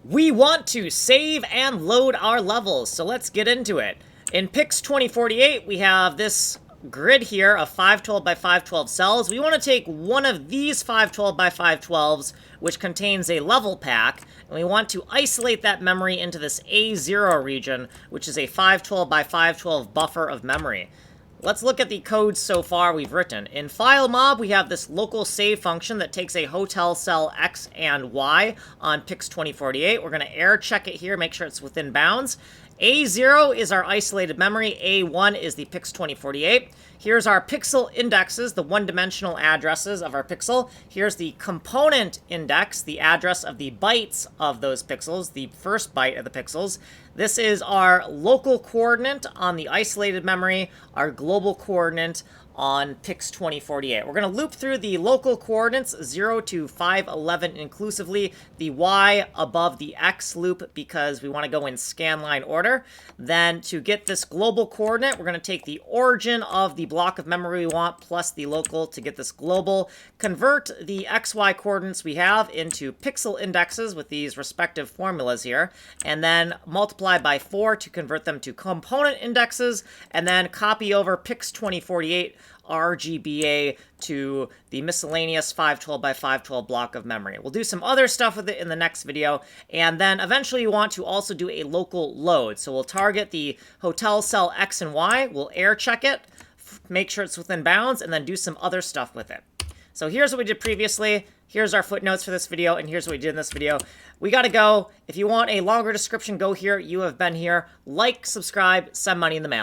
We want to save and load our levels, so let's get into it. In Pix 2048, we have this grid here of 512 by 512 cells. We want to take one of these 512 by 512s, which contains a level pack, and we want to isolate that memory into this A0 region, which is a 512 by 512 buffer of memory. Let's look at the code so far we've written. In Filemob, we have this local save function that takes a hotel cell X and Y on Pix 2048. We're going to error check it here, make sure it's within bounds. A0 is our isolated memory. A1 is the Pix 2048. Here's our pixel indexes, the one-dimensional addresses of our pixel. Here's the component index, the address of the bytes of those pixels, the first byte of the pixels. This is our local coordinate on the isolated memory, our global coordinate on Pix 2048. We're going to loop through the local coordinates 0 to 511 inclusively, the Y above the X loop because we want to go in scanline order. Then to get this global coordinate, we're going to take the origin of the block of memory we want plus the local to get this global. Convert the XY coordinates we have into pixel indexes with these respective formulas here, and then multiply by 4 to convert them to component indexes, and then copy over Pix 2048 RGBA to the miscellaneous 512 by 512 block of memory. We'll do some other stuff with it in the next video, and then eventually you want to also do a local load. So we'll target the hotel cell X and Y, we'll air check it, make sure it's within bounds, and then do some other stuff with it. So here's what we did previously, here's our footnotes for this video, and here's what we did in this video. We gotta go. If you want a longer description, go here. You have been here. Like, subscribe, send money in the mail.